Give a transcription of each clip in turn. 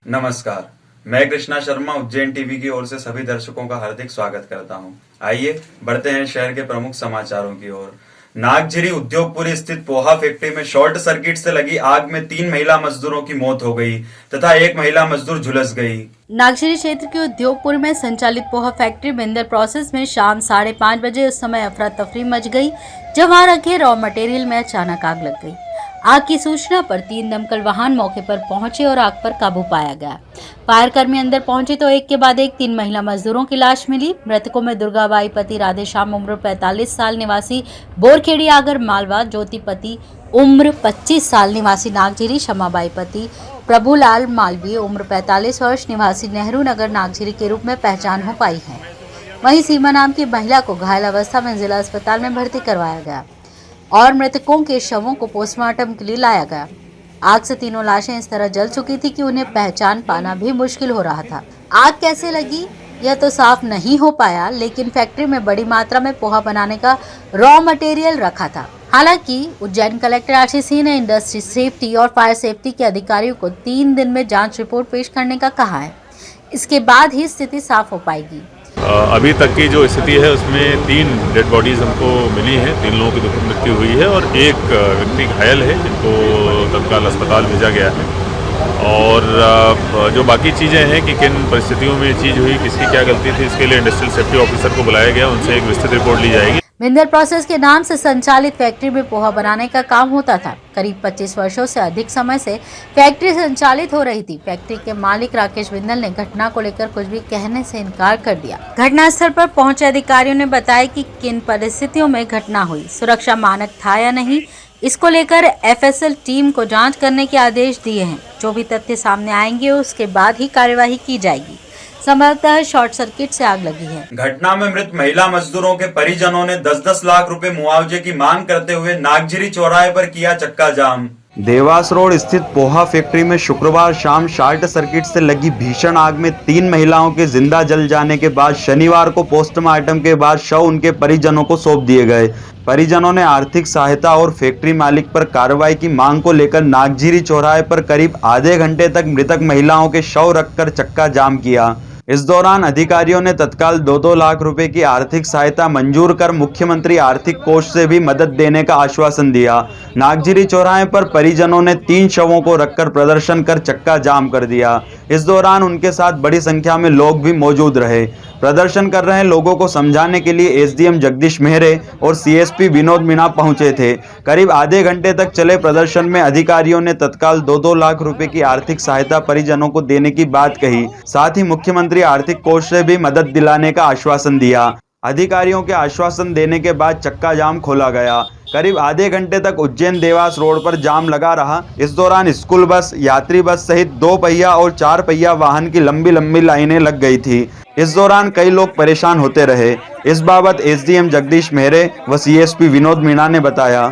नमस्कार, मैं कृष्णा शर्मा उज्जैन टीवी की ओर से सभी दर्शकों का हार्दिक स्वागत करता हूं। आइए बढ़ते हैं शहर के प्रमुख समाचारों की ओर। नागझिरी उद्योगपुरी स्थित पोहा फैक्ट्री में शॉर्ट सर्किट से लगी आग में 3 महिला मजदूरों की मौत हो गई तथा 1 महिला मजदूर झुलस गई। नागझिरी क्षेत्र के उद्योगपुर में संचालित पोहा फैक्ट्री बिंदर प्रोसेस में शाम 5:30 बजे उस समय अफरा तफरी मच गई जब वहां रखे रॉ मटेरियल में अचानक आग लग गई। आग की सूचना पर 3 दमकल वाहन मौके पर पहुंचे और आग पर काबू पाया गया। फायर कर्मी अंदर पहुंचे तो एक के बाद एक 3 महिला मजदूरों की लाश मिली। मृतकों में दुर्गाबाई पति राधेश्याम उम्र 45 साल निवासी बोरखेड़ी आगर मालवा, ज्योति पति उम्र 25 साल निवासी नागझिरी, क्षमाबाई पति प्रभुलाल मालवीय उम्र 45 वर्ष निवासी नेहरू नगर नागझिरी के रूप में पहचान हो पाई है। वहीं सीमा नाम की महिला को घायल अवस्था में जिला अस्पताल में भर्ती करवाया गया और मृतकों के शवों को पोस्टमार्टम के लिए लाया गया। आग से तीनों लाशें इस तरह जल चुकी थी कि उन्हें पहचान पाना भी मुश्किल हो रहा था। आग कैसे लगी यह तो साफ नहीं हो पाया, लेकिन फैक्ट्री में बड़ी मात्रा में पोहा बनाने का रॉ मटेरियल रखा था। हालांकि उज्जैन कलेक्टर आशीष सिंह ने इंडस्ट्री सेफ्टी और फायर सेफ्टी के अधिकारियों को 3 दिन में जांच रिपोर्ट पेश करने का कहा है। इसके बाद ही स्थिति साफ हो पाएगी। अभी तक की जो स्थिति है उसमें 3 डेड बॉडीज़ हमको मिली हैं। 3 लोगों की दुखद मृत्यु हुई है और 1 व्यक्ति घायल है जिनको तत्काल अस्पताल भेजा गया है। और जो बाकी चीज़ें हैं कि किन परिस्थितियों में ये चीज़ हुई, किसकी क्या गलती थी, इसके लिए इंडस्ट्रियल सेफ्टी ऑफिसर को बुलाया गया, उनसे एक विस्तृत रिपोर्ट ली जाएगी। बिंदर प्रोसेस के नाम से संचालित फैक्ट्री में पोहा बनाने का काम होता था। करीब 25 वर्षों से अधिक समय से फैक्ट्री संचालित हो रही थी। फैक्ट्री के मालिक राकेश बिंदल ने घटना को लेकर कुछ भी कहने से इनकार कर दिया। घटनास्थल पर पहुंचे अधिकारियों ने बताया कि किन परिस्थितियों में घटना हुई, सुरक्षा मानक था या नहीं, इसको लेकर एफएसएल टीम को जांच करने के आदेश दिए हैं। जो भी तथ्य सामने आएंगे उसके बाद ही कार्यवाही की जाएगी। संभवतः शॉर्ट सर्किट से आग लगी है। घटना में मृत महिला मजदूरों के परिजनों ने 10-10 लाख रुपए मुआवजे की मांग करते हुए नागझिरी चौराहे पर किया चक्का जाम। देवास रोड स्थित पोहा फैक्ट्री में शुक्रवार शाम शॉर्ट सर्किट से लगी भीषण आग में 3 महिलाओं के जिंदा जल जाने के बाद शनिवार को पोस्टमार्टम के बाद शव उनके परिजनों को सौंप दिए गए। परिजनों ने आर्थिक सहायता और फैक्ट्री मालिक पर कार्रवाई की मांग को लेकर नागझिरी चौराहे पर करीब आधे घंटे तक मृतक महिलाओं के शव रखकर चक्का जाम किया। इस दौरान अधिकारियों ने तत्काल 2-2 लाख रुपए की आर्थिक सहायता मंजूर कर मुख्यमंत्री आर्थिक कोष से भी मदद देने का आश्वासन दिया। नागझिरी चौराहे पर परिजनों ने 3 शवों को रखकर प्रदर्शन कर चक्का जाम कर दिया। इस दौरान उनके साथ बड़ी संख्या में लोग भी मौजूद रहे। प्रदर्शन कर रहे लोगों को समझाने के लिए एसडीएम जगदीश मेहरे और सीएसपी विनोद मीणा पहुंचे थे। करीब आधे घंटे तक चले प्रदर्शन में अधिकारियों ने तत्काल 2-2 लाख रुपए की आर्थिक सहायता परिजनों को देने की बात कही। साथ ही मुख्यमंत्री आर्थिक कोष से भी मदद दिलाने का आश्वासन दिया। अधिकारियों के आश्वासन देने के बाद चक्का जाम खोला गया। करीब आधे घंटे तक उज्जैन देवास रोड पर जाम लगा रहा। इस दौरान स्कूल बस, यात्री बस सहित 2 पहिया और 4 पहिया वाहन की लंबी लंबी लाइनें लग गई थी। इस दौरान कई लोग परेशान होते रहे। इस बाबत एसडीएम जगदीश मेहरे व सीएसपी विनोद मीणा ने बताया।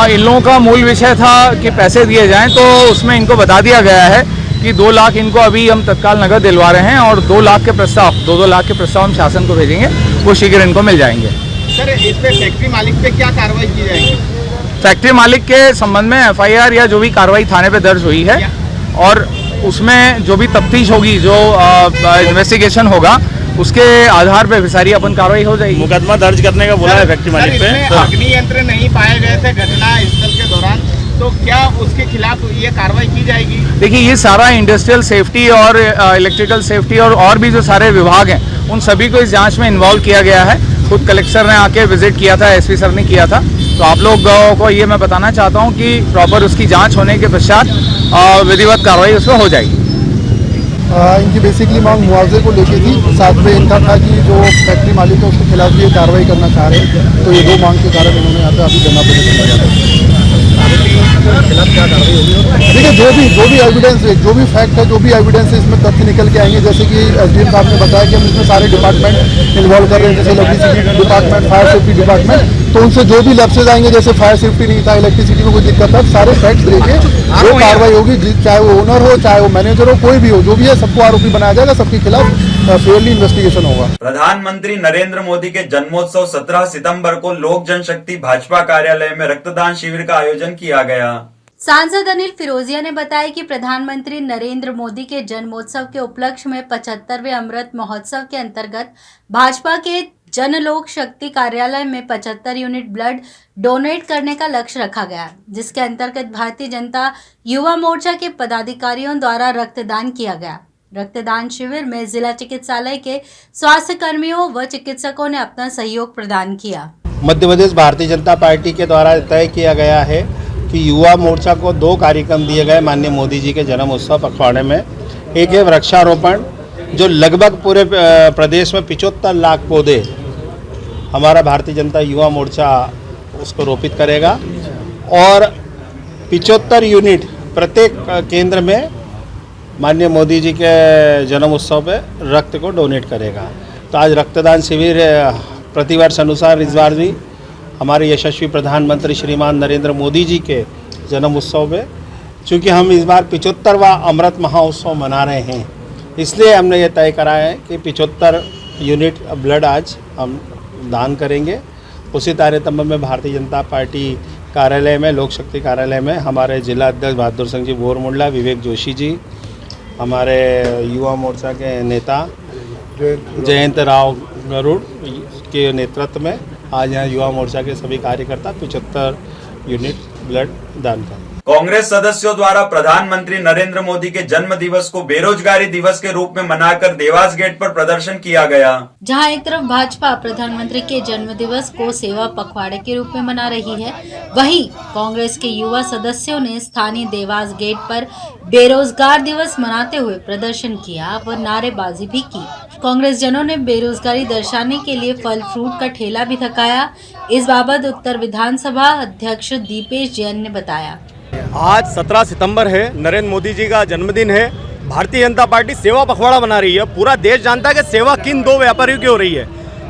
इन लोगों का मूल विषय था कि पैसे दिए जाएं, तो उसमें इनको बता दिया गया है कि 2 लाख इनको अभी हम तत्काल नगद दिलवा रहे हैं और 2 लाख के प्रस्ताव 2-2 लाख के प्रस्ताव हम शासन को भेजेंगे, वो शीघ्र इनको मिल जाएंगे। सर, इस पे फैक्ट्री मालिक पे क्या कार्रवाई की जाएगी? फैक्ट्री मालिक के संबंध में एफआईआर या जो भी कार्रवाई थाने पे दर्ज हुई है और उसमें जो भी तफ्तीश होगी, जो इन्वेस्टिगेशन होगा, उसके आधार पे सारी अपन कार्रवाई हो जाएगी। मुकदमा दर्ज करने का बोला है फैक्ट्री मालिक पे। अग्नि यंत्र नहीं पाए गए थे घटना स्थल के दौरान, तो क्या उसके खिलाफ ये कार्रवाई की जाएगी? देखिए, ये सारा इंडस्ट्रियल सेफ्टी और इलेक्ट्रिकल सेफ्टी और भी जो सारे विभाग हैं उन सभी को इस जांच में इन्वॉल्व किया गया है। खुद कलेक्टर ने आके विजिट किया था, एसपी सर ने किया था। तो आप लोगों को ये मैं बताना चाहता हूँ कि प्रॉपर उसकी जांच होने के पश्चात विधिवत कार्रवाई उसमें हो जाएगी। इनकी बेसिकली मांग मुआवजे को लेके थी। साथ में इनका था कि जो फैक्ट्री मालिक है उसके खिलाफ भी ये कार्रवाई करना चाह रहे हैं, तो ये 2 मांग के कारण इन्होंने यहाँ पे अभी धरना प्रदर्शन लगाया। देखिए, जो भी एविडेंस है, जो भी फैक्ट है, जो भी एविडेंस है, इसमें तथ्य निकल के आएंगे। जैसे कि एसडीएम साहब ने बताया कि हम इसमें सारे डिपार्टमेंट इन्वॉल्व कर रहे हैं, जैसे electricity department, fire safety department, तो उनसे जो भी लैप्सेज आएंगे, जैसे फायर सेफ्टी नहीं था, इलेक्ट्रिसिटी में कोई दिक्कत था, सारे फैक्ट्स लेके जो कार्रवाई होगी, चाहे वो ओनर हो, चाहे वो मैनेजर हो, कोई भी हो, जो भी है सबको आरोपी बनाया जाएगा, सबके खिलाफ फेयरली इन्वेस्टिगेशन होगा। प्रधानमंत्री नरेंद्र मोदी के जन्मोत्सव 17 सितंबर को लोक जनशक्ति भाजपा कार्यालय में रक्तदान शिविर का आयोजन किया गया। सांसद अनिल फिरोजिया ने बताया कि प्रधानमंत्री नरेंद्र मोदी के जन्मोत्सव के उपलक्ष्य में 75वें अमृत महोत्सव के अंतर्गत भाजपा के जन लोक शक्ति कार्यालय में 75 यूनिट ब्लड डोनेट करने का लक्ष्य रखा गया, जिसके अंतर्गत भारतीय जनता युवा मोर्चा के पदाधिकारियों द्वारा रक्तदान किया गया। रक्तदान शिविर में जिला चिकित्सालय के स्वास्थ्य कर्मियों व चिकित्सकों ने अपना सहयोग प्रदान किया। मध्य प्रदेश भारतीय जनता पार्टी के द्वारा तय किया गया है कि युवा मोर्चा को 2 कार्यक्रम दिए गए माननीय मोदी जी के जन्म उत्सव पखवाड़े में। एक है वृक्षारोपण, जो लगभग पूरे प्रदेश में 75 लाख पौधे हमारा भारतीय जनता युवा मोर्चा उसको रोपित करेगा, और 75 यूनिट प्रत्येक केंद्र में माननीय मोदी जी के जन्म उत्सव पे रक्त को डोनेट करेगा। तो आज रक्तदान शिविर प्रतिवर्ष अनुसार इस बार भी हमारे यशस्वी प्रधानमंत्री श्रीमान नरेंद्र मोदी जी के जन्म उत्सव में, चूँकि हम इस बार 75वां अमृत महोत्सव मना रहे हैं, इसलिए हमने ये तय करा है कि 75 यूनिट ब्लड आज हम दान करेंगे। उसी तारतम्य में भारतीय जनता पार्टी कार्यालय में, लोक शक्ति कार्यालय में हमारे जिला अध्यक्ष बहादुर सिंह जी बोरमुंडला, विवेक जोशी जी, हमारे युवा मोर्चा के नेता जयंत राव गरुड़ के नेतृत्व में आज यहाँ युवा मोर्चा के सभी कार्यकर्ता 75 यूनिट ब्लड दान करें। कांग्रेस सदस्यों द्वारा प्रधानमंत्री नरेंद्र मोदी के जन्म दिवस को बेरोजगारी दिवस के रूप में मनाकर देवास गेट पर प्रदर्शन किया गया। जहां एक तरफ भाजपा प्रधानमंत्री के जन्म दिवस को सेवा पखवाड़े के रूप में मना रही है, वहीं कांग्रेस के युवा सदस्यों ने स्थानीय देवास गेट पर बेरोजगार दिवस मनाते हुए प्रदर्शन किया व नारेबाजी भी की। कांग्रेस जनों ने बेरोजगारी दर्शाने के लिए फल फ्रूट का ठेला भी थकाया। इस बाबत उत्तर विधानसभा अध्यक्ष दीपेश जैन ने बताया। आज 17 सितंबर है, नरेंद्र मोदी जी का जन्मदिन है। भारतीय जनता पार्टी सेवा पखवाड़ा बना रही है। पूरा देश जानता है कि सेवा किन 2 व्यापारियों की हो रही है।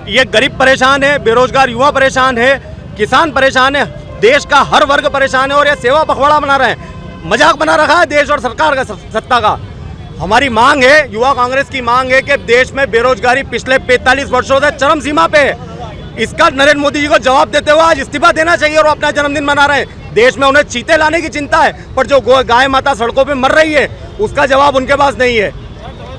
ये गरीब परेशान है, बेरोजगार युवा परेशान है, किसान परेशान है, देश का हर वर्ग परेशान है, और ये सेवा पखवाड़ा बना रहे हैं। मजाक बना रखा है देश और सरकार का, सत्ता का। हमारी मांग है, युवा कांग्रेस की मांग है कि देश में बेरोजगारी पिछले 45 वर्षों से चरम सीमा पे है। इसका नरेंद्र मोदी जी को जवाब देते हुए आज इस्तीफा देना चाहिए, और अपना जन्मदिन मना रहे हैं। देश में उन्हें चीते लाने की चिंता है, पर जो गाय माता सड़कों पे मर रही है उसका जवाब उनके पास नहीं है।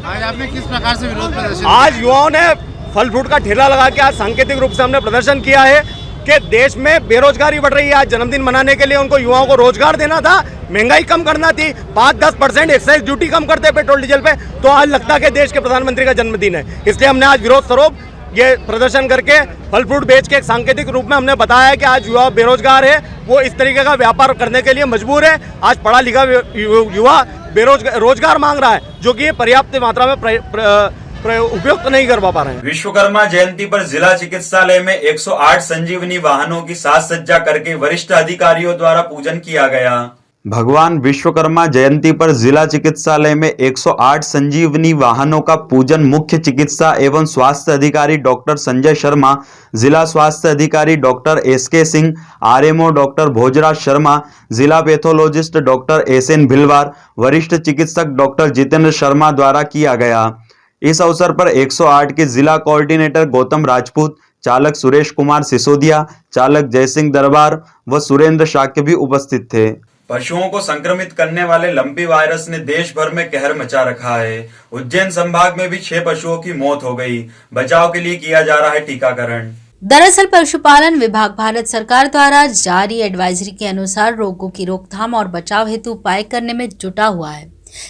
आज आपने किस प्रकार से विरोध प्रदर्शन? आज युवाओं ने फल फ्रूट का ठेला लगा के आज सांकेतिक रूप से हमने प्रदर्शन किया है कि देश में बेरोजगारी बढ़ रही है। आज जन्मदिन मनाने के लिए उनको युवाओं को रोजगार देना था, महंगाई कम करना थी, 5-10% एक्साइज ड्यूटी कम करते पेट्रोल डीजल पे, तो आज लगता है कि देश के प्रधानमंत्री का जन्मदिन है। इसलिए हमने आज विरोध स्वरूप ये प्रदर्शन करके फल फ्रूट बेच के एक सांकेतिक रूप में हमने बताया है कि आज युवा बेरोजगार है, वो इस तरीके का व्यापार करने के लिए मजबूर है। आज पढ़ा लिखा युवा रोजगार मांग रहा है, जो कि ये पर्याप्त मात्रा में उपयुक्त नहीं कर पा रहे हैं। विश्वकर्मा जयंती पर जिला चिकित्सालय में 108 संजीवनी वाहनों की साज सज्जा करके वरिष्ठ अधिकारियों द्वारा पूजन किया गया। भगवान विश्वकर्मा जयंती पर जिला चिकित्सालय में 108 संजीवनी वाहनों का पूजन मुख्य चिकित्सा एवं स्वास्थ्य अधिकारी डॉक्टर संजय शर्मा, जिला स्वास्थ्य अधिकारी doctor SK Singh, RMO doctor Bhojraj Sharma, जिला पैथोलॉजिस्ट डॉक्टर एसएन भिलवार, वरिष्ठ चिकित्सक डॉक्टर जितेंद्र शर्मा द्वारा किया गया। इस अवसर पर 108 के जिला कोऑर्डिनेटर गौतम राजपूत, चालक सुरेश कुमार सिसोदिया, चालक जयसिंह दरबार व सुरेंद्र शाक्य भी उपस्थित थे। पशुओं को संक्रमित करने वाले लंपी वायरस ने देश भर में कहर मचा रखा है। उज्जैन संभाग में भी 6 पशुओं की मौत हो गई। बचाव के लिए किया जा रहा है टीकाकरण। दरअसल पशुपालन विभाग भारत सरकार द्वारा जारी एडवाइजरी के अनुसार रोगों की रोकथाम और बचाव हेतु उपाय करने में जुटा हुआ है।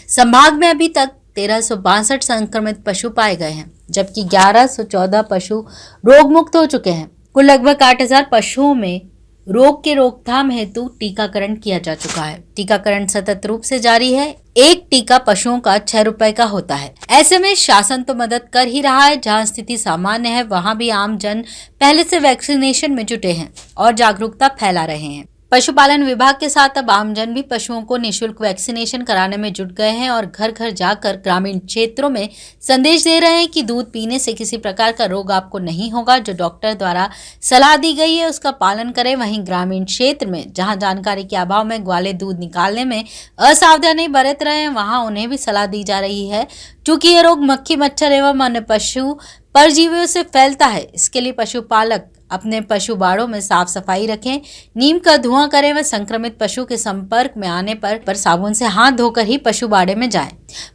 संभाग में अभी तक 1362 संक्रमित पशु पाए गए हैं, जबकि 1114 पशु रोग मुक्त हो चुके हैं। कुल लगभग 8000 पशुओं में रोग के रोकथाम हेतु टीकाकरण किया जा चुका है। टीकाकरण सतत रूप से जारी है। एक टीका पशुओं का 6 रुपए का होता है। ऐसे में शासन तो मदद कर ही रहा है। जहां स्थिति सामान्य है वहां भी आम जन पहले से वैक्सीनेशन में जुटे हैं और जागरूकता फैला रहे हैं। पशुपालन विभाग के साथ अब आमजन भी पशुओं को निःशुल्क वैक्सीनेशन कराने में जुट गए हैं और घर घर जाकर ग्रामीण क्षेत्रों में संदेश दे रहे हैं कि दूध पीने से किसी प्रकार का रोग आपको नहीं होगा। जो डॉक्टर द्वारा सलाह दी गई है उसका पालन करें। वहीं ग्रामीण क्षेत्र में जहां जानकारी के अभाव में ग्वाले दूध निकालने में असावधानी बरत रहे हैं, वहां उन्हें भी सलाह दी जा रही है। चूंकि ये रोग मक्खी, मच्छर एवं अन्य पशु परजीवियों से फैलता है, इसके लिए पशुपालक अपने पशु बाड़ों में साफ सफाई रखें, नीम का धुआं करें व संक्रमित पशु के संपर्क में आने पर साबुन से हाथ धोकर ही पशु बाड़े में जाएं।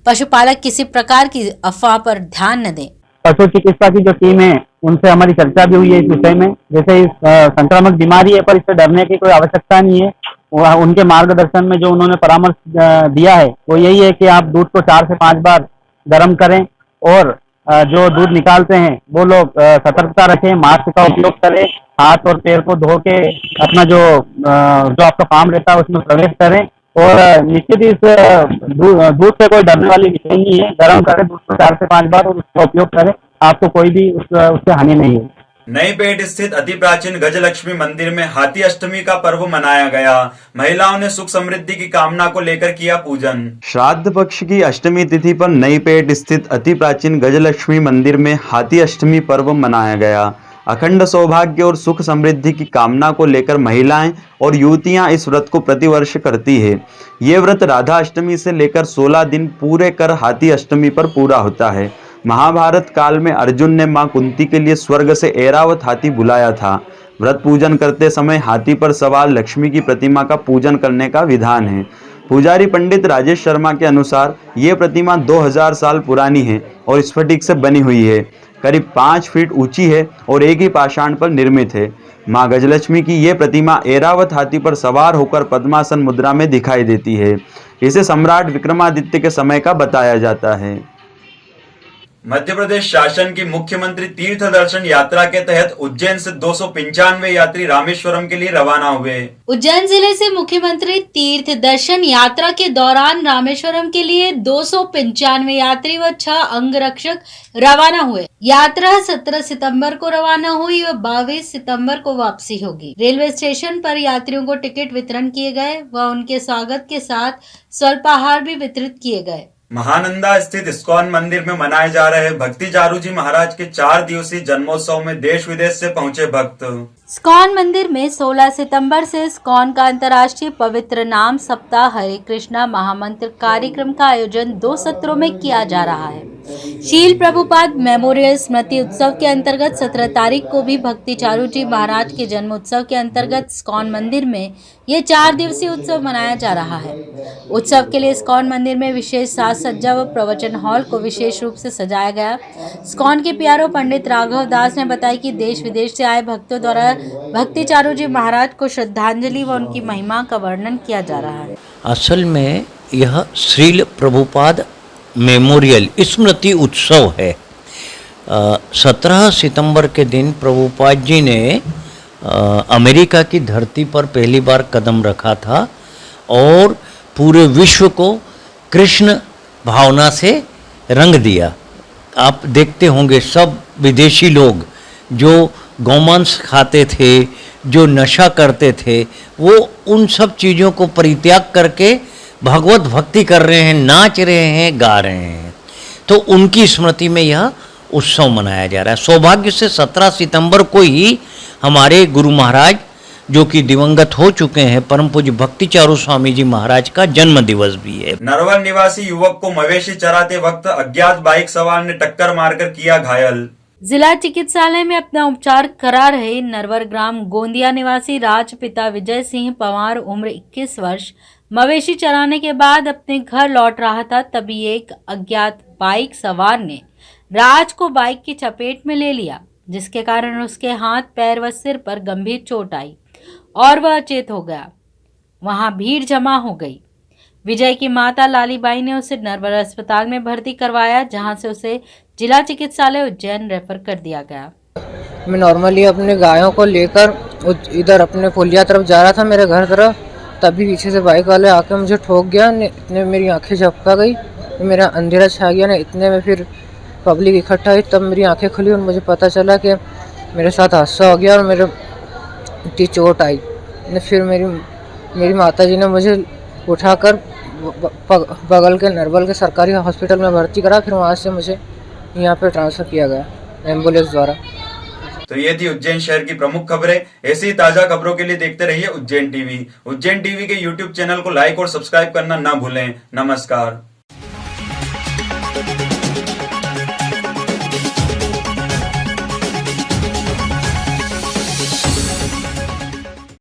पशुपालक किसी प्रकार की अफवाह पर ध्यान न दें। पशु चिकित्सा की जो टीम है उनसे हमारी चर्चा भी हुई है इस विषय में। जैसे इस संक्रामक बीमारी है पर इससे डरने की कोई आवश्यकता नहीं है। उनके मार्गदर्शन में जो उन्होंने परामर्श दिया है वो यही है कि आप दूध को 4 से 5 बार गर्म करें और जो दूध निकालते हैं वो लोग सतर्कता रखें, मास्क का उपयोग करें, हाथ और पैर को धो के अपना जो आपका फार्म रहता है उसमें प्रवेश करें और निश्चित इस दूध से कोई डरने वाली विषय नहीं है। गर्म करें दूध को 4 से 5 बार और उसका उपयोग करें, आपको कोई भी उससे हानि नहीं है। नई पेट स्थित अति प्राचीन गजलक्ष्मी मंदिर में हाथी अष्टमी का पर्व मनाया गया। महिलाओं ने सुख समृद्धि की कामना को लेकर किया पूजन। श्राद्ध पक्ष की अष्टमी तिथि पर नई पेट स्थित अति प्राचीन गजलक्ष्मी मंदिर में हाथी अष्टमी पर्व मनाया गया। अखंड सौभाग्य और सुख समृद्धि की कामना को लेकर महिलाएं और युवतियां इस व्रत को प्रतिवर्ष करती है। ये व्रत राधा अष्टमी से लेकर 16 दिन पूरे कर हाथी अष्टमी पर पूरा होता है। महाभारत काल में अर्जुन ने मां कुंती के लिए स्वर्ग से ऐरावत हाथी बुलाया था। व्रत पूजन करते समय हाथी पर सवार लक्ष्मी की प्रतिमा का पूजन करने का विधान है। पुजारी पंडित राजेश शर्मा के अनुसार ये प्रतिमा 2000 साल पुरानी है और स्फटिक से बनी हुई है। करीब 5 फीट ऊंची है और एक ही पाषाण पर निर्मित है। मां गजलक्ष्मी की ये प्रतिमा ऐरावत हाथी पर सवार होकर पद्मासन मुद्रा में दिखाई देती है। इसे सम्राट विक्रमादित्य के समय का बताया जाता है। मध्य प्रदेश शासन की मुख्यमंत्री तीर्थ दर्शन यात्रा के तहत उज्जैन से 295 यात्री रामेश्वरम के लिए रवाना हुए। उज्जैन जिले से मुख्यमंत्री तीर्थ दर्शन यात्रा के दौरान रामेश्वरम के लिए 295 यात्री व 6 अंगरक्षक रवाना हुए। यात्रा 17 सितंबर को रवाना हुई व 22 सितंबर को वापसी होगी। रेलवे स्टेशन पर यात्रियों को टिकट वितरण किए गए व उनके स्वागत के साथ स्वल्पाहार भी वितरित किए गए। महानंदा स्थित इस्कॉन मंदिर में मनाए जा रहे भक्ति चारू जी महाराज के 4 दिवसीय जन्मोत्सव में देश विदेश से पहुंचे भक्त। इस्कॉन मंदिर में 16 सितंबर से इस्कॉन का अंतर्राष्ट्रीय पवित्र नाम सप्ताह हरे कृष्णा महामंत्र कार्यक्रम का आयोजन 2 सत्रों में किया जा रहा है। शील प्रभुपाद मेमोरियल स्मृति उत्सव के अंतर्गत 17 तारीख को भी भक्ति चारू जी महाराज के जन्म उत्सव के अंतर्गत इस्कॉन मंदिर में ये 4 दिवसीय उत्सव मनाया जा रहा है। उत्सव के लिए इस्कॉन मंदिर में विशेष साज सज्जा व प्रवचन हॉल को विशेष रूप से सजाया गया। इस्कॉन के प्यारो पंडित राघव दास ने बताया कि देश विदेश से आए भक्तों द्वारा भक्ति चारू जी महाराज को श्रद्धांजलि व उनकी महिमा का वर्णन किया जा रहा है। असल में यह श्रील प्रभुपाद मेमोरियल स्मृति उत्सव है। 17 सितंबर के दिन प्रभुपाद जी ने अमेरिका की धरती पर पहली बार कदम रखा था और पूरे विश्व को कृष्ण भावना से रंग दिया। आप देखते होंगे सब विदेशी लोग जो गौमांस खाते थे, जो नशा करते थे, वो उन सब चीज़ों को परित्याग करके भगवत भक्ति कर रहे हैं, नाच रहे हैं, गा रहे हैं। तो उनकी स्मृति में यह उत्सव मनाया जा रहा है। सौभाग्य से 17 सितंबर को ही हमारे गुरु महाराज जो कि दिवंगत हो चुके हैं परम पूज्य भक्ति चारू स्वामी जी महाराज का जन्म दिवस भी है। नरवर निवासी युवक को मवेशी चराते वक्त अज्ञात बाइक सवार ने टक्कर मारकर किया घायल। जिला चिकित्सालय में अपना उपचार करा रहे नरवर ग्राम गोंदिया निवासी राज पिता विजय सिंह पवार उम्र 21 वर्ष मवेशी चराने के बाद अपने घर लौट रहा था, तभी एक अज्ञात बाइक सवार ने राज को बाइक की चपेट में ले लिया, जिसके कारण उसके हाथ, पैर व सिर पर गंभीर चोट आई और वह अचेत हो गया। वहां भीड़ जमा हो गई। विजय की माता लालीबाई ने उसे नरवर अस्पताल में भर्ती करवाया, जहां से उसे जिला चिकित्सालय उज्जैन रेफर कर दिया गया। मैं नॉर्मली अपने गायों को लेकर इधर अपने पुलिया तरफ जा रहा था, मेरे घर तरफ, तभी पीछे से बाइक वाले आके मुझे ठोक गया। इतने मेरी आंखें झपका गई, मेरा अंधेरा छा गया ना। इतने में फिर पब्लिक इकट्ठा हुई, तब मेरी आंखें खुली और मुझे पता चला कि मेरे साथ हादसा हो गया और मेरे इतनी चोट आई। फिर मेरी माताजी ने मुझे उठाकर बगल के नरवल के सरकारी हॉस्पिटल में भर्ती करा, फिर वहाँ से मुझे यहाँ पे ट्रांसफ़र किया गया एम्बुलेंस द्वारा। तो ये थी उज्जैन शहर की प्रमुख खबरें। ऐसी ही ताजा खबरों के लिए देखते रहिए उज्जैन टीवी। उज्जैन टीवी के YouTube चैनल को लाइक और सब्सक्राइब करना ना भूलें। नमस्कार।